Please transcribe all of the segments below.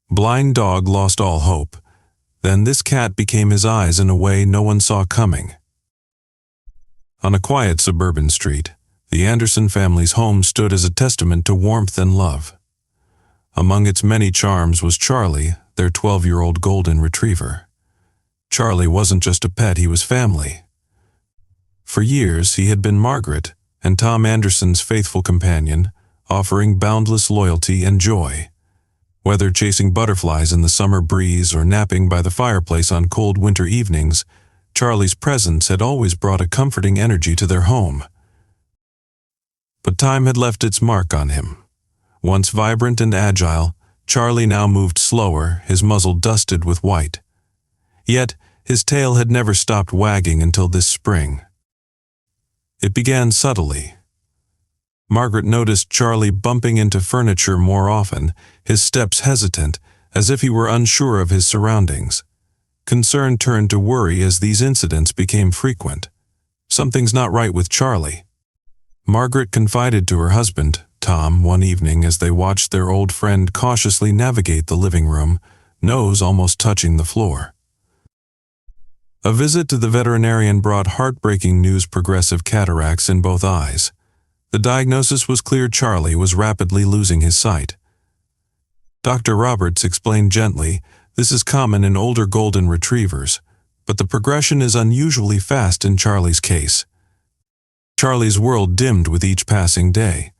Blind Dog lost all hope. Then this cat became his eyes in a way no one saw coming. On a quiet suburban street, the Anderson family's home stood as a testament to warmth and love. Among its many charms was Charlie, their 12-year-old golden retriever. Charlie wasn't just a pet, he was family. For years, he had been Margaret and Tom Anderson's faithful companion, offering boundless loyalty and joy. Whether chasing butterflies in the summer breeze or napping by the fireplace on cold winter evenings, Charlie's presence had always brought a comforting energy to their home. But time had left its mark on him. Once vibrant and agile, Charlie now moved slower, his muzzle dusted with white. Yet, his tail had never stopped wagging until this spring. It began subtly. Margaret noticed Charlie bumping into furniture more often, his steps hesitant, as if he were unsure of his surroundings. Concern turned to worry as these incidents became frequent. Something's not right with Charlie. Margaret confided to her husband, Tom, one evening as they watched their old friend cautiously navigate the living room, nose almost touching the floor. A visit to the veterinarian brought heartbreaking news: progressive cataracts in both eyes. The diagnosis was clear: Charlie was rapidly losing his sight. Dr. Roberts explained gently, "This is common in older golden retrievers, but the progression is unusually fast in Charlie's case." Charlie's world dimmed with each passing day.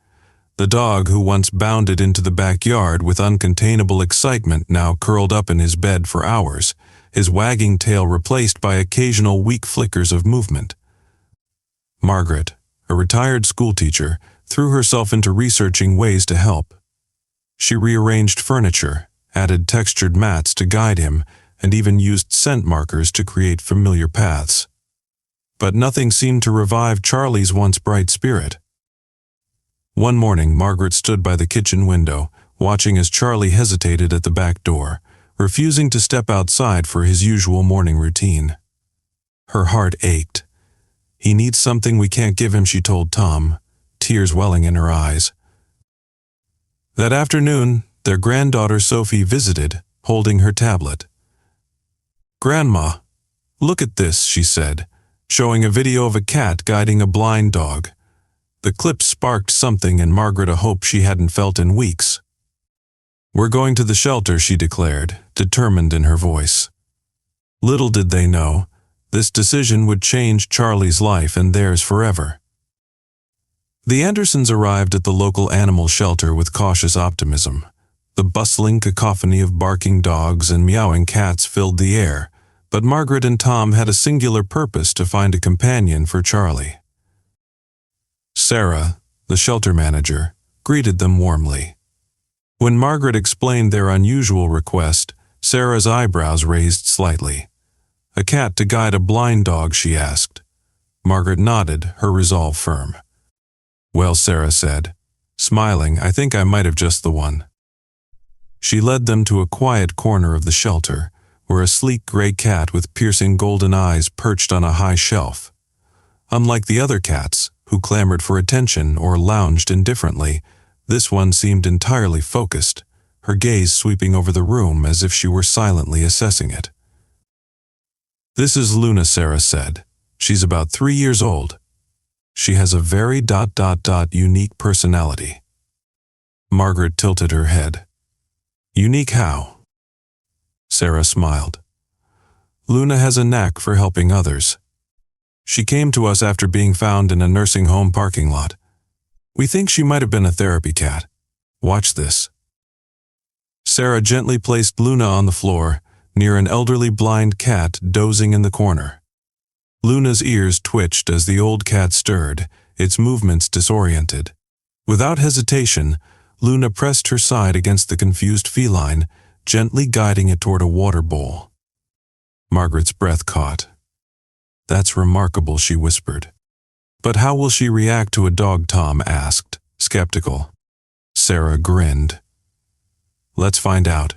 The dog who once bounded into the backyard with uncontainable excitement now curled up in his bed for hours, his wagging tail replaced by occasional weak flickers of movement. Margaret, a retired schoolteacher, threw herself into researching ways to help. She rearranged furniture, added textured mats to guide him, and even used scent markers to create familiar paths. But nothing seemed to revive Charlie's once bright spirit. One morning, Margaret stood by the kitchen window, watching as Charlie hesitated at the back door, refusing to step outside for his usual morning routine. Her heart ached. "He needs something we can't give him," she told Tom, tears welling in her eyes. That afternoon, their granddaughter Sophie visited, holding her tablet. "Grandma, look at this," she said, showing a video of a cat guiding a blind dog. The clip sparked something in Margaret, a hope she hadn't felt in weeks. "We're going to the shelter," she declared, determined in her voice. Little did they know, this decision would change Charlie's life and theirs forever. The Andersons arrived at the local animal shelter with cautious optimism. The bustling cacophony of barking dogs and meowing cats filled the air, but Margaret and Tom had a singular purpose: to find a companion for Charlie. Sarah, the shelter manager, greeted them warmly. When Margaret explained their unusual request, Sarah's eyebrows raised slightly. "A cat to guide a blind dog?" she asked. Margaret nodded, her resolve firm. "Well," Sarah said, smiling, "I think I might have just the one." She led them to a quiet corner of the shelter, where a sleek gray cat with piercing golden eyes perched on a high shelf. Unlike the other cats, who clamored for attention or lounged indifferently, this one seemed entirely focused, her gaze sweeping over the room as if she were silently assessing it. "This is Luna," Sarah said. "She's about 3 years old. She has a very unique personality." Margaret tilted her head. "Unique how?" Sarah smiled. "Luna has a knack for helping others. She came to us after being found in a nursing home parking lot. We think she might have been a therapy cat. Watch this." Sarah gently placed Luna on the floor, near an elderly blind cat dozing in the corner. Luna's ears twitched as the old cat stirred, its movements disoriented. Without hesitation, Luna pressed her side against the confused feline, gently guiding it toward a water bowl. Margaret's breath caught. "That's remarkable," she whispered. "But how will she react to a dog?" Tom asked, skeptical. Sarah grinned. "Let's find out."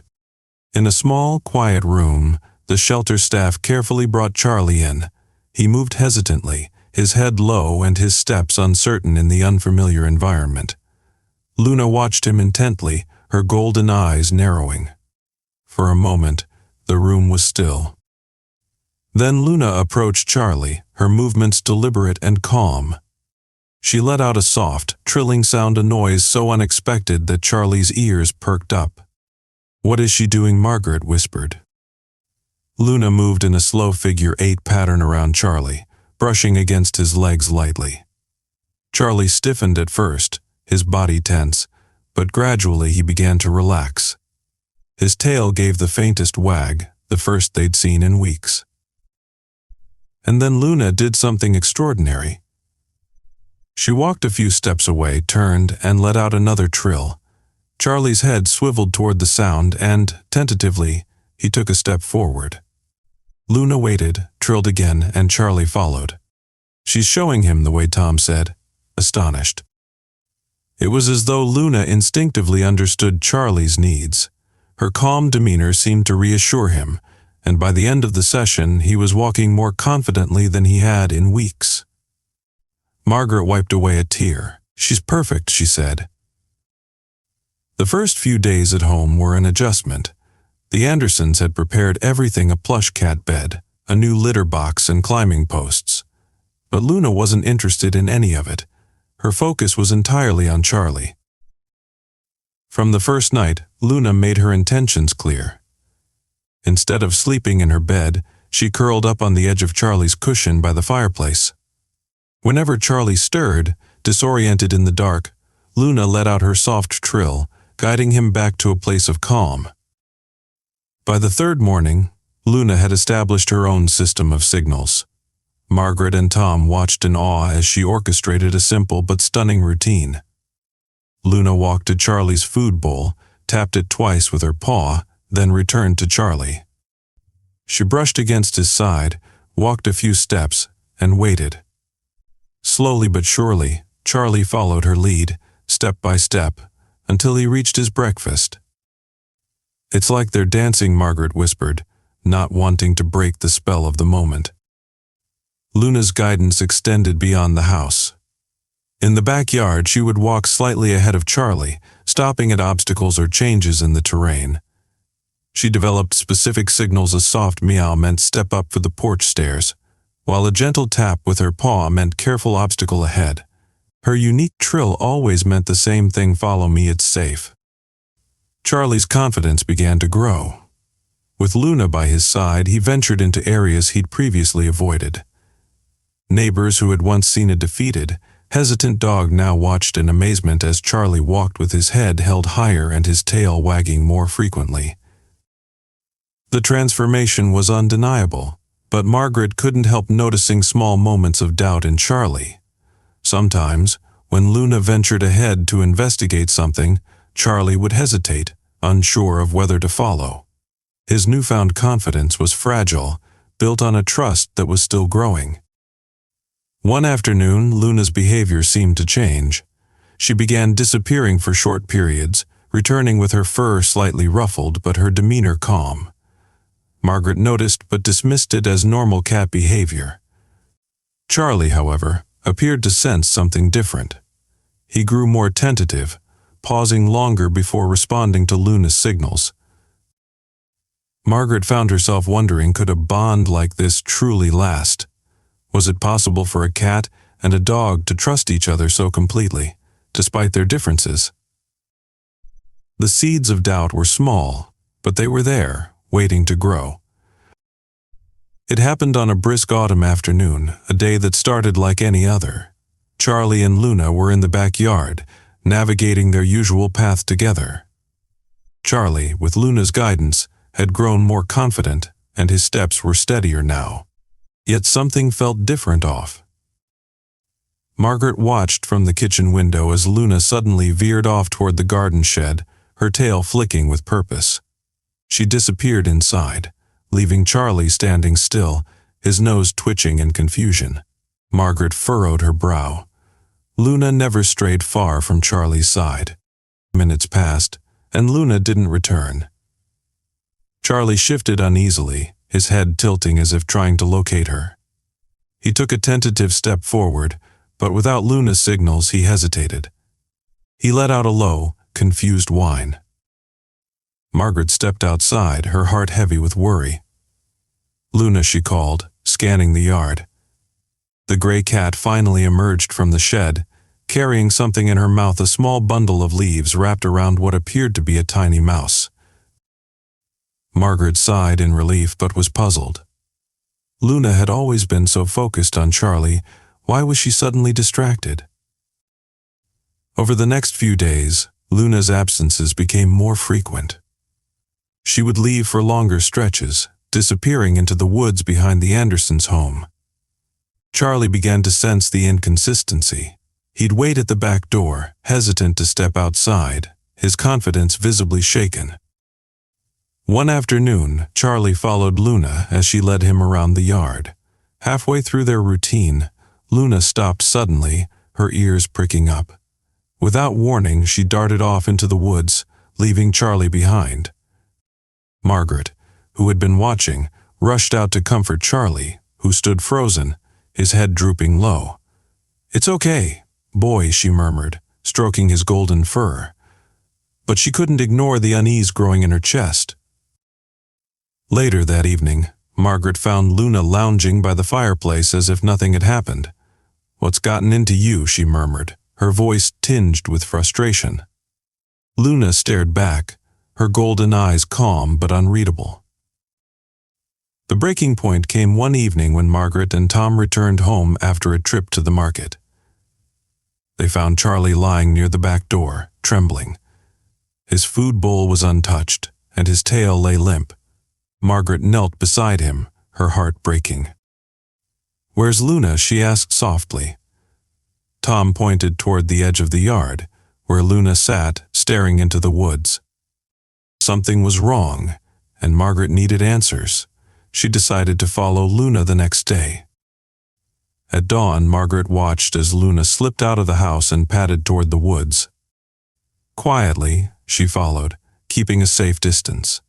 In a small, quiet room, the shelter staff carefully brought Charlie in. He moved hesitantly, his head low and his steps uncertain in the unfamiliar environment. Luna watched him intently, her golden eyes narrowing. For a moment, the room was still. Then Luna approached Charlie, her movements deliberate and calm. She let out a soft, trilling sound, a noise so unexpected that Charlie's ears perked up. "What is she doing?" Margaret whispered. Luna moved in a slow figure-8 pattern around Charlie, brushing against his legs lightly. Charlie stiffened at first, his body tense, but gradually he began to relax. His tail gave the faintest wag, the first they'd seen in weeks. And then Luna did something extraordinary. She walked a few steps away, turned, and let out another trill. Charlie's head swiveled toward the sound, and, tentatively, he took a step forward. Luna waited, trilled again, and Charlie followed. "She's showing him," the way Tom said, astonished. It was as though Luna instinctively understood Charlie's needs. Her calm demeanor seemed to reassure him, and by the end of the session he was walking more confidently than he had in weeks. Margaret wiped away a tear. "She's perfect," she said. The first few days at home were an adjustment. The Andersons had prepared everything: a plush cat bed, a new litter box, and climbing posts. But Luna wasn't interested in any of it. Her focus was entirely on Charlie. From the first night, Luna made her intentions clear. Instead of sleeping in her bed, she curled up on the edge of Charlie's cushion by the fireplace. Whenever Charlie stirred, disoriented in the dark, Luna let out her soft trill, guiding him back to a place of calm. By the third morning, Luna had established her own system of signals. Margaret and Tom watched in awe as she orchestrated a simple but stunning routine. Luna walked to Charlie's food bowl, tapped it twice with her paw, then returned to Charlie. She brushed against his side, walked a few steps, and waited. Slowly but surely, Charlie followed her lead, step by step, until he reached his breakfast. "It's like they're dancing," Margaret whispered, not wanting to break the spell of the moment. Luna's guidance extended beyond the house. In the backyard, she would walk slightly ahead of Charlie, stopping at obstacles or changes in the terrain. She developed specific signals. A soft meow meant step up for the porch stairs, while a gentle tap with her paw meant careful obstacle ahead. Her unique trill always meant the same thing: follow me, it's safe. Charlie's confidence began to grow. With Luna by his side, he ventured into areas he'd previously avoided. Neighbors who had once seen a defeated, hesitant dog now watched in amazement as Charlie walked with his head held higher and his tail wagging more frequently. The transformation was undeniable, but Margaret couldn't help noticing small moments of doubt in Charlie. Sometimes, when Luna ventured ahead to investigate something, Charlie would hesitate, unsure of whether to follow. His newfound confidence was fragile, built on a trust that was still growing. One afternoon, Luna's behavior seemed to change. She began disappearing for short periods, returning with her fur slightly ruffled but her demeanor calm. Margaret noticed but dismissed it as normal cat behavior. Charlie, however, appeared to sense something different. He grew more tentative, pausing longer before responding to Luna's signals. Margaret found herself wondering, could a bond like this truly last? Was it possible for a cat and a dog to trust each other so completely, despite their differences? The seeds of doubt were small, but they were there, waiting to grow. It happened on a brisk autumn afternoon, a day that started like any other. Charlie and Luna were in the backyard, navigating their usual path together. Charlie, with Luna's guidance, had grown more confident, and his steps were steadier now. Yet something felt different off. Margaret watched from the kitchen window as Luna suddenly veered off toward the garden shed, her tail flicking with purpose. She disappeared inside, leaving Charlie standing still, his nose twitching in confusion. Margaret furrowed her brow. Luna never strayed far from Charlie's side. Minutes passed, and Luna didn't return. Charlie shifted uneasily, his head tilting as if trying to locate her. He took a tentative step forward, but without Luna's signals he hesitated. He let out a low, confused whine. Margaret stepped outside, her heart heavy with worry. "Luna," she called, scanning the yard. The gray cat finally emerged from the shed, carrying something in her mouth, a small bundle of leaves wrapped around what appeared to be a tiny mouse. Margaret sighed in relief but was puzzled. Luna had always been so focused on Charlie. Why was she suddenly distracted? Over the next few days, Luna's absences became more frequent. She would leave for longer stretches, disappearing into the woods behind the Andersons' home. Charlie began to sense the inconsistency. He'd wait at the back door, hesitant to step outside, his confidence visibly shaken. One afternoon, Charlie followed Luna as she led him around the yard. Halfway through their routine, Luna stopped suddenly, her ears pricking up. Without warning, she darted off into the woods, leaving Charlie behind. Margaret, who had been watching, rushed out to comfort Charlie, who stood frozen, his head drooping low. "It's okay, boy," she murmured, stroking his golden fur. But she couldn't ignore the unease growing in her chest. Later that evening, Margaret found Luna lounging by the fireplace as if nothing had happened. "What's gotten into you?" she murmured, her voice tinged with frustration. Luna stared back, her golden eyes calm but unreadable. The breaking point came one evening when Margaret and Tom returned home after a trip to the market. They found Charlie lying near the back door, trembling. His food bowl was untouched, and his tail lay limp. Margaret knelt beside him, her heart breaking. "Where's Luna?" she asked softly. Tom pointed toward the edge of the yard, where Luna sat, staring into the woods. Something was wrong, and Margaret needed answers. She decided to follow Luna the next day. At dawn, Margaret watched as Luna slipped out of the house and padded toward the woods. Quietly, she followed, keeping a safe distance.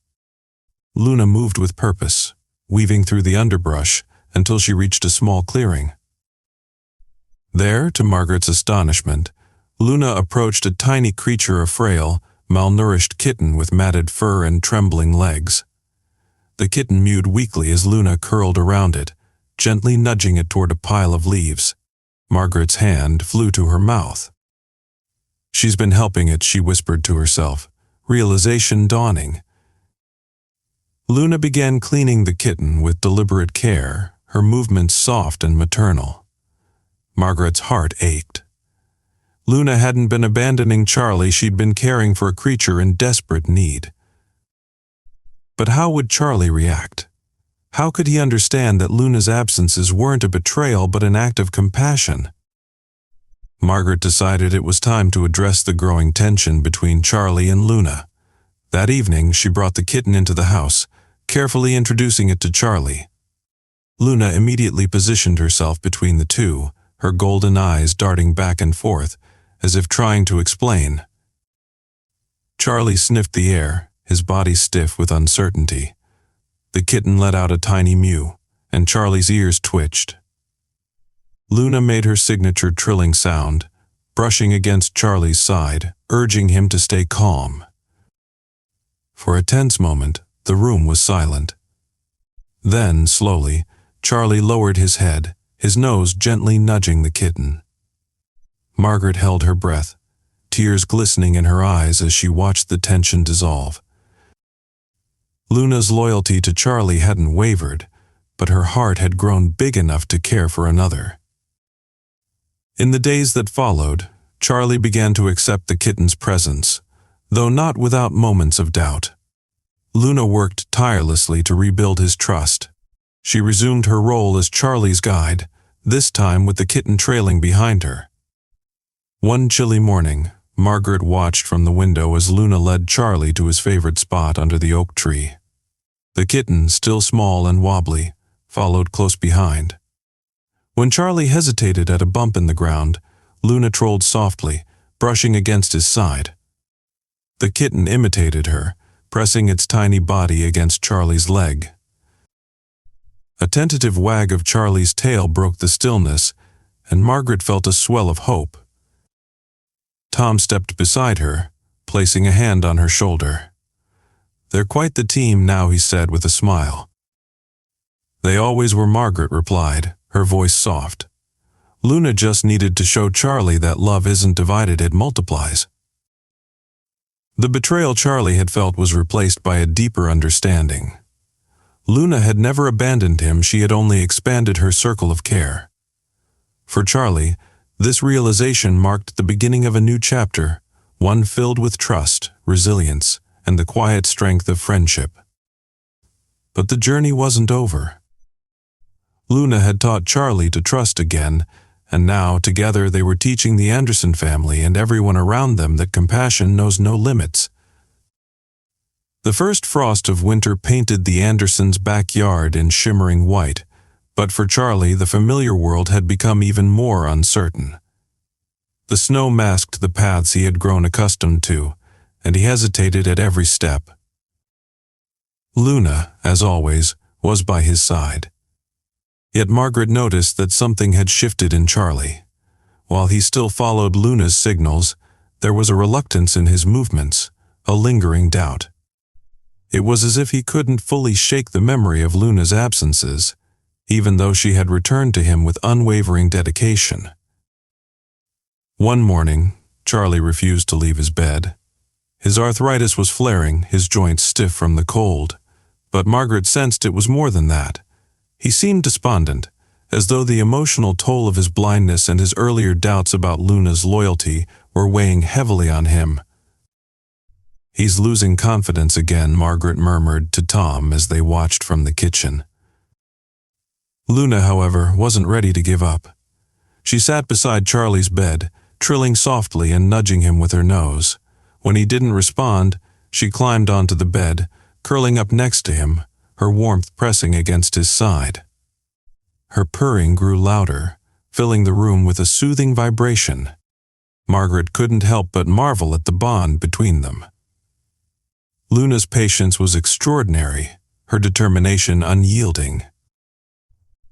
Luna moved with purpose, weaving through the underbrush until she reached a small clearing. There, to Margaret's astonishment, Luna approached a tiny creature, a frail, malnourished kitten with matted fur and trembling legs. The kitten mewed weakly as Luna curled around it, gently nudging it toward a pile of leaves. Margaret's hand flew to her mouth. "She's been helping it," she whispered to herself, realization dawning. Luna began cleaning the kitten with deliberate care, her movements soft and maternal. Margaret's heart ached. Luna hadn't been abandoning Charlie, she'd been caring for a creature in desperate need. But how would Charlie react? How could he understand that Luna's absences weren't a betrayal but an act of compassion? Margaret decided it was time to address the growing tension between Charlie and Luna. That evening, she brought the kitten into the house, carefully introducing it to Charlie. Luna immediately positioned herself between the two, her golden eyes darting back and forth, as if trying to explain. Charlie sniffed the air, his body stiff with uncertainty. The kitten let out a tiny mew, and Charlie's ears twitched. Luna made her signature trilling sound, brushing against Charlie's side, urging him to stay calm. For a tense moment, the room was silent. Then, slowly, Charlie lowered his head, his nose gently nudging the kitten. Margaret held her breath, tears glistening in her eyes as she watched the tension dissolve. Luna's loyalty to Charlie hadn't wavered, but her heart had grown big enough to care for another. In the days that followed, Charlie began to accept the kitten's presence, though not without moments of doubt. Luna worked tirelessly to rebuild his trust. She resumed her role as Charlie's guide, this time with the kitten trailing behind her. One chilly morning, Margaret watched from the window as Luna led Charlie to his favorite spot under the oak tree. The kitten, still small and wobbly, followed close behind. When Charlie hesitated at a bump in the ground, Luna trolled softly, brushing against his side. The kitten imitated her, pressing its tiny body against Charlie's leg. A tentative wag of Charlie's tail broke the stillness, and Margaret felt a swell of hope. Tom stepped beside her, placing a hand on her shoulder. "They're quite the team now," he said with a smile. "They always were," Margaret replied, her voice soft. "Luna just needed to show Charlie that love isn't divided, it multiplies." The betrayal Charlie had felt was replaced by a deeper understanding. Luna had never abandoned him, she had only expanded her circle of care. For Charlie, this realization marked the beginning of a new chapter, one filled with trust, resilience, and the quiet strength of friendship. But the journey wasn't over. Luna had taught Charlie to trust again, and now, together, they were teaching the Anderson family and everyone around them that compassion knows no limits. The first frost of winter painted the Andersons' backyard in shimmering white, but for Charlie, the familiar world had become even more uncertain. The snow masked the paths he had grown accustomed to, and he hesitated at every step. Luna, as always, was by his side. Yet Margaret noticed that something had shifted in Charlie. While he still followed Luna's signals, there was a reluctance in his movements, a lingering doubt. It was as if he couldn't fully shake the memory of Luna's absences, even though she had returned to him with unwavering dedication. One morning, Charlie refused to leave his bed. His arthritis was flaring, his joints stiff from the cold, but Margaret sensed it was more than that. He seemed despondent, as though the emotional toll of his blindness and his earlier doubts about Luna's loyalty were weighing heavily on him. "He's losing confidence again," Margaret murmured to Tom as they watched from the kitchen. Luna, however, wasn't ready to give up. She sat beside Charlie's bed, trilling softly and nudging him with her nose. When he didn't respond, she climbed onto the bed, curling up next to him, her warmth pressing against his side. Her purring grew louder, filling the room with a soothing vibration. Margaret couldn't help but marvel at the bond between them. Luna's patience was extraordinary, her determination unyielding.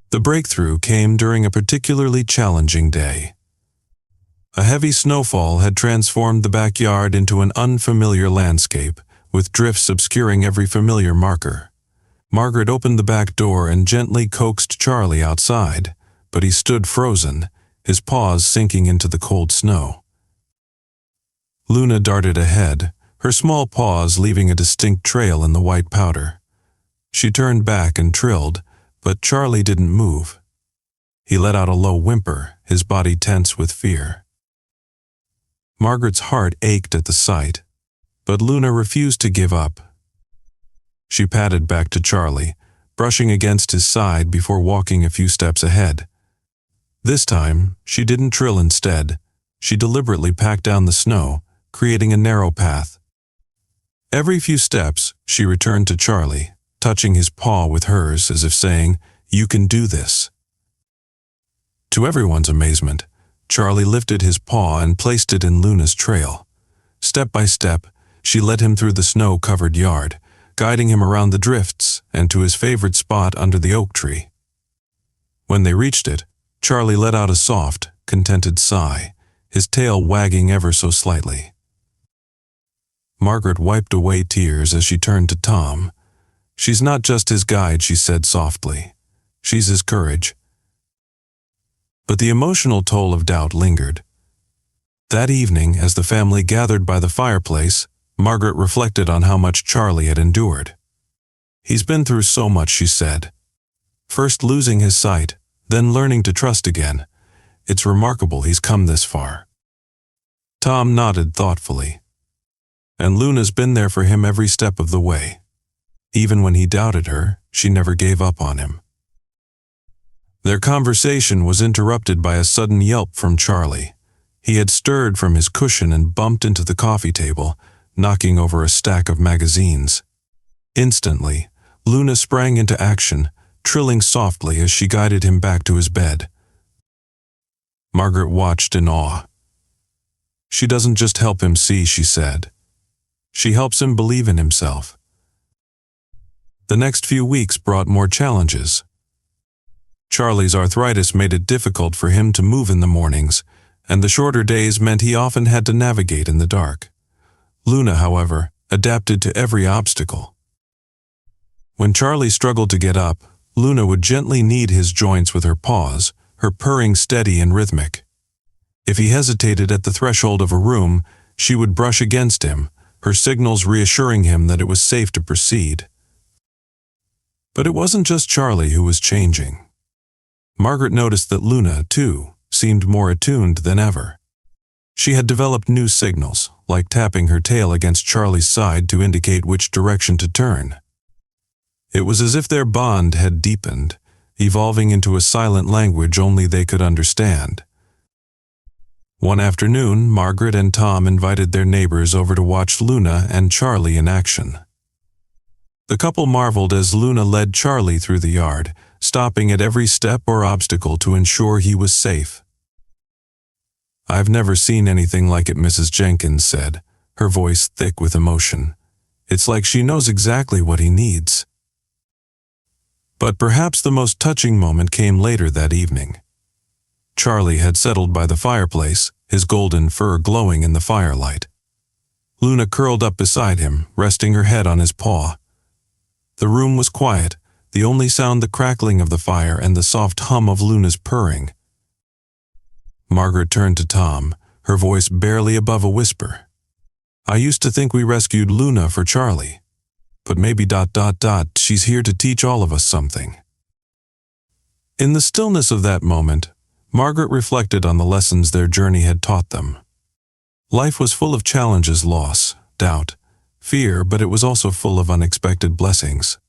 The breakthrough came during a particularly challenging day. A heavy snowfall had transformed the backyard into an unfamiliar landscape, with drifts obscuring every familiar marker. Margaret opened the back door and gently coaxed Charlie outside, but he stood frozen, his paws sinking into the cold snow. Luna darted ahead, her small paws leaving a distinct trail in the white powder. She turned back and trilled, but Charlie didn't move. He let out a low whimper, his body tense with fear. Margaret's heart ached at the sight, but Luna refused to give up. She padded back to Charlie, brushing against his side before walking a few steps ahead. This time, she didn't trill instead. She deliberately packed down the snow, creating a narrow path. Every few steps, she returned to Charlie, touching his paw with hers as if saying, "You can do this." To everyone's amazement, Charlie lifted his paw and placed it in Luna's trail. Step by step, she led him through the snow-covered yard, guiding him around the drifts and to his favorite spot under the oak tree. When they reached it, Charlie let out a soft, contented sigh, his tail wagging ever so slightly. Margaret wiped away tears as she turned to Tom. "She's not just his guide," she said softly. "She's his courage." But the emotional toll of doubt lingered. That evening, as the family gathered by the fireplace, Margaret reflected on how much Charlie had endured. "He's been through so much," she said. "First losing his sight, then learning to trust again. It's remarkable he's come this far." Tom nodded thoughtfully. "And Luna's been there for him every step of the way. Even when he doubted her, she never gave up on him." Their conversation was interrupted by a sudden yelp from Charlie. He had stirred from his cushion and bumped into the coffee table, knocking over a stack of magazines. Instantly, Luna sprang into action, trilling softly as she guided him back to his bed. Margaret watched in awe. "She doesn't just help him see," she said. "She helps him believe in himself." The next few weeks brought more challenges. Charlie's arthritis made it difficult for him to move in the mornings, and the shorter days meant he often had to navigate in the dark. Luna, however, adapted to every obstacle. When Charlie struggled to get up, Luna would gently knead his joints with her paws, her purring steady and rhythmic. If he hesitated at the threshold of a room, she would brush against him, her signals reassuring him that it was safe to proceed. But it wasn't just Charlie who was changing. Margaret noticed that Luna, too, seemed more attuned than ever. She had developed new signals, like tapping her tail against Charlie's side to indicate which direction to turn. It was as if their bond had deepened, evolving into a silent language only they could understand. One afternoon, Margaret and Tom invited their neighbors over to watch Luna and Charlie in action. The couple marveled as Luna led Charlie through the yard, stopping at every step or obstacle to ensure he was safe. "I've never seen anything like it," Mrs. Jenkins said, her voice thick with emotion. "It's like she knows exactly what he needs." But perhaps the most touching moment came later that evening. Charlie had settled by the fireplace, his golden fur glowing in the firelight. Luna curled up beside him, resting her head on his paw. The room was quiet, the only sound the crackling of the fire and the soft hum of Luna's purring. Margaret turned to Tom, her voice barely above a whisper. "I used to think we rescued Luna for Charlie. But maybe ... she's here to teach all of us something." In the stillness of that moment, Margaret reflected on the lessons their journey had taught them. Life was full of challenges, loss, doubt, fear, but it was also full of unexpected blessings.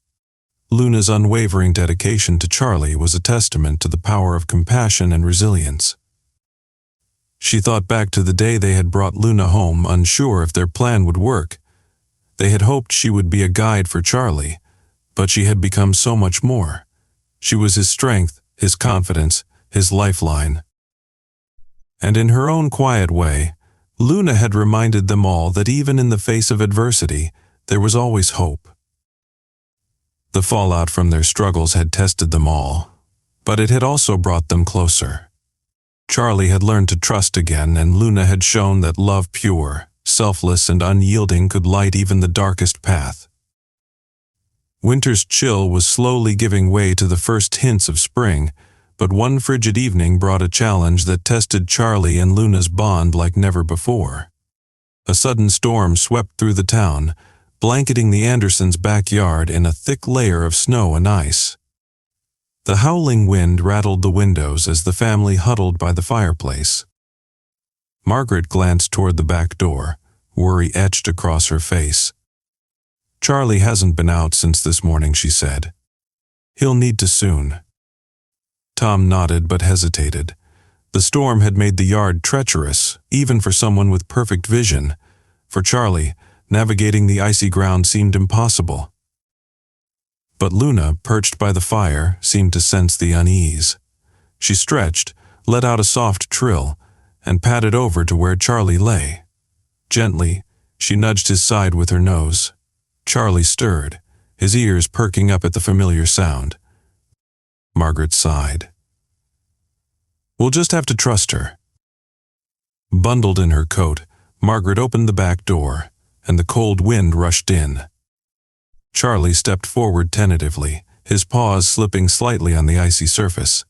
Luna's unwavering dedication to Charlie was a testament to the power of compassion and resilience. She thought back to the day they had brought Luna home, unsure if their plan would work. They had hoped she would be a guide for Charlie, but she had become so much more. She was his strength, his confidence, his lifeline. And in her own quiet way, Luna had reminded them all that even in the face of adversity, there was always hope. The fallout from their struggles had tested them all, but it had also brought them closer. Charlie had learned to trust again, and Luna had shown that love pure, selfless and unyielding could light even the darkest path. Winter's chill was slowly giving way to the first hints of spring, but one frigid evening brought a challenge that tested Charlie and Luna's bond like never before. A sudden storm swept through the town, blanketing the Andersons' backyard in a thick layer of snow and ice. The howling wind rattled the windows as the family huddled by the fireplace. Margaret glanced toward the back door, worry etched across her face. "Charlie hasn't been out since this morning," she said. "He'll need to soon." Tom nodded but hesitated. The storm had made the yard treacherous, even for someone with perfect vision. For Charlie, navigating the icy ground seemed impossible. But Luna, perched by the fire, seemed to sense the unease. She stretched, let out a soft trill, and padded over to where Charlie lay. Gently, she nudged his side with her nose. Charlie stirred, his ears perking up at the familiar sound. Margaret sighed. "We'll just have to trust her." Bundled in her coat, Margaret opened the back door, and the cold wind rushed in. Charlie stepped forward tentatively, his paws slipping slightly on the icy surface.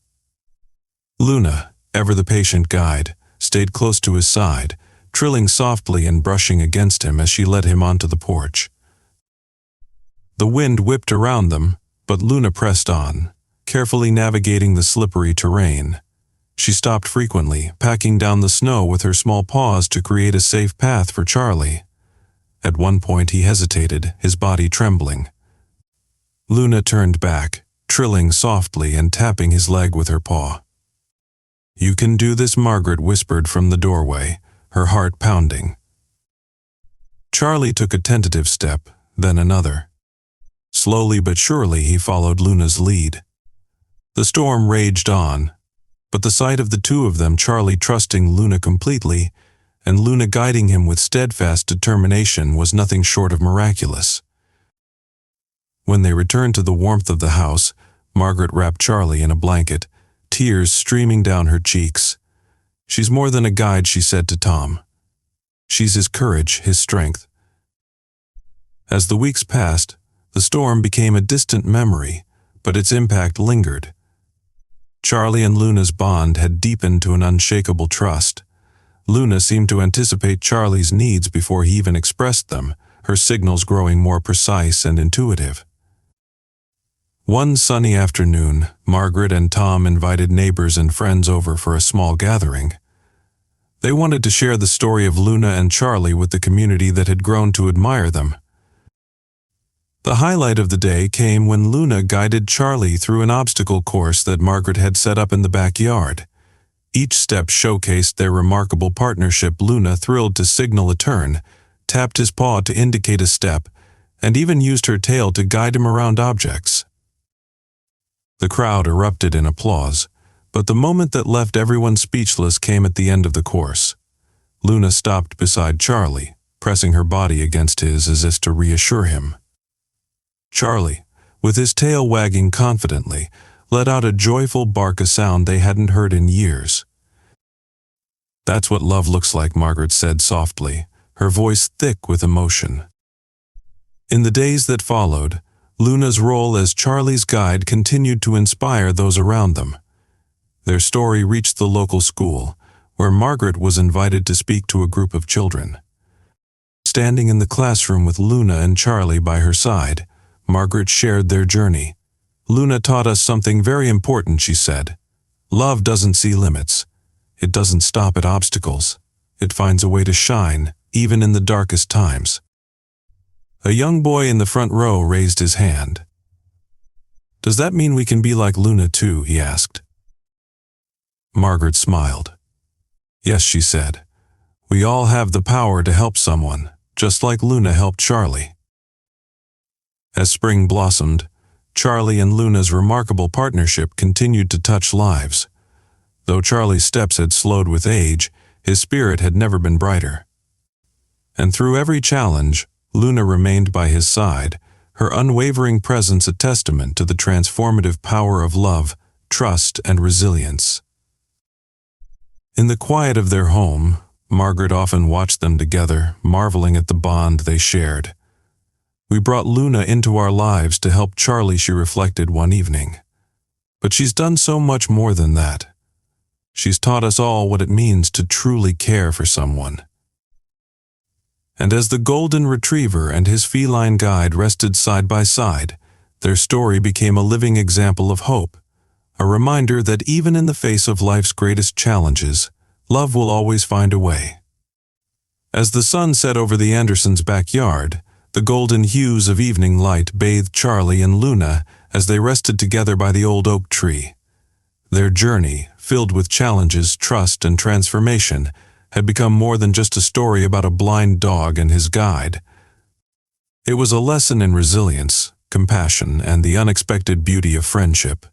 Luna, ever the patient guide, stayed close to his side, trilling softly and brushing against him as she led him onto the porch. The wind whipped around them, but Luna pressed on, carefully navigating the slippery terrain. She stopped frequently, packing down the snow with her small paws to create a safe path for Charlie. At one point he hesitated, his body trembling. Luna turned back, trilling softly and tapping his leg with her paw. "You can do this," Margaret whispered from the doorway, her heart pounding. Charlie took a tentative step, then another. Slowly but surely he followed Luna's lead. The storm raged on, but the sight of the two of them, Charlie trusting Luna completely, and Luna guiding him with steadfast determination, was nothing short of miraculous. When they returned to the warmth of the house, Margaret wrapped Charlie in a blanket, tears streaming down her cheeks. "She's more than a guide," she said to Tom. "She's his courage, his strength." As the weeks passed, the storm became a distant memory, but its impact lingered. Charlie and Luna's bond had deepened to an unshakable trust. Luna seemed to anticipate Charlie's needs before he even expressed them, her signals growing more precise and intuitive. One sunny afternoon, Margaret and Tom invited neighbors and friends over for a small gathering. They wanted to share the story of Luna and Charlie with the community that had grown to admire them. The highlight of the day came when Luna guided Charlie through an obstacle course that Margaret had set up in the backyard. Each step showcased their remarkable partnership. Luna, thrilled to signal a turn, tapped his paw to indicate a step, and even used her tail to guide him around objects. The crowd erupted in applause, but the moment that left everyone speechless came at the end of the course. Luna stopped beside Charlie, pressing her body against his as if to reassure him. Charlie, with his tail wagging confidently, let out a joyful bark, a sound they hadn't heard in years. "That's what love looks like," Margaret said softly, her voice thick with emotion. In the days that followed, Luna's role as Charlie's guide continued to inspire those around them. Their story reached the local school, where Margaret was invited to speak to a group of children. Standing in the classroom with Luna and Charlie by her side, Margaret shared their journey. "Luna taught us something very important," she said. "Love doesn't see limits. It doesn't stop at obstacles. It finds a way to shine, even in the darkest times." A young boy in the front row raised his hand. "Does that mean we can be like Luna too?" he asked. Margaret smiled. "Yes," she said. "We all have the power to help someone, just like Luna helped Charlie." As spring blossomed, Charlie and Luna's remarkable partnership continued to touch lives. Though Charlie's steps had slowed with age, his spirit had never been brighter. And through every challenge, Luna remained by his side, her unwavering presence a testament to the transformative power of love, trust, and resilience. In the quiet of their home, Margaret often watched them together, marveling at the bond they shared. "We brought Luna into our lives to help Charlie," she reflected one evening. "But she's done so much more than that. She's taught us all what it means to truly care for someone." And as the golden retriever and his feline guide rested side by side, their story became a living example of hope, a reminder that even in the face of life's greatest challenges, love will always find a way. As the sun set over the Andersons' backyard, the golden hues of evening light bathed Charlie and Luna as they rested together by the old oak tree. Their journey, filled with challenges, trust, and transformation, had become more than just a story about a blind dog and his guide. It was a lesson in resilience, compassion, and the unexpected beauty of friendship.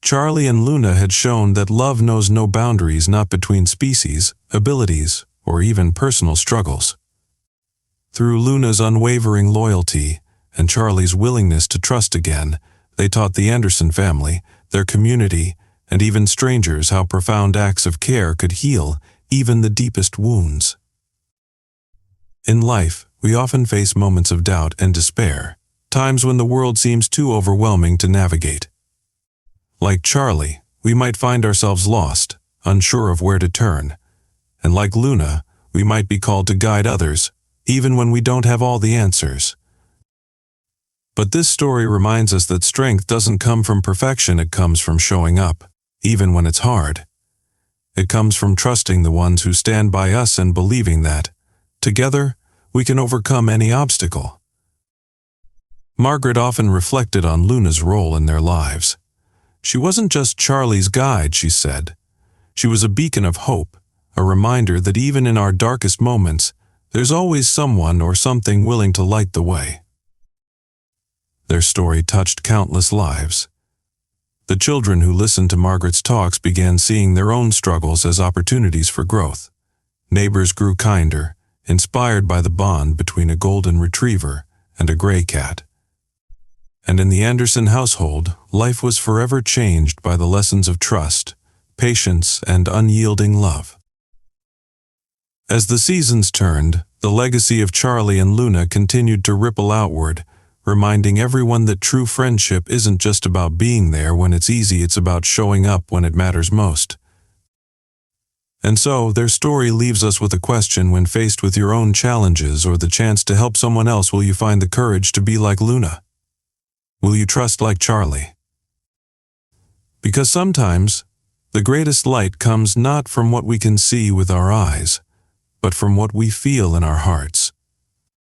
Charlie and Luna had shown that love knows no boundaries, not between species, abilities, or even personal struggles. Through Luna's unwavering loyalty and Charlie's willingness to trust again, they taught the Anderson family, their community, and even strangers how profound acts of care could heal even the deepest wounds. In life, we often face moments of doubt and despair, times when the world seems too overwhelming to navigate. Like Charlie, we might find ourselves lost, unsure of where to turn, and like Luna, we might be called to guide others, even when we don't have all the answers. But this story reminds us that strength doesn't come from perfection, it comes from showing up, even when it's hard. It comes from trusting the ones who stand by us and believing that, together, we can overcome any obstacle. Margaret often reflected on Luna's role in their lives. She wasn't just Charlie's guide, she said. She was a beacon of hope, a reminder that even in our darkest moments, there's always someone or something willing to light the way. Their story touched countless lives. The children who listened to Margaret's talks began seeing their own struggles as opportunities for growth. Neighbors grew kinder, inspired by the bond between a golden retriever and a gray cat. And in the Anderson household, life was forever changed by the lessons of trust, patience, and unyielding love. As the seasons turned, The legacy of Charlie and Luna continued to ripple outward, reminding everyone that true friendship isn't just about being there when it's easy, it's about showing up when it matters most. And so, their story leaves us with a question: when faced with your own challenges or the chance to help someone else, will you find the courage to be like Luna? Will you trust like Charlie? Because sometimes, the greatest light comes not from what we can see with our eyes, but from what we feel in our hearts.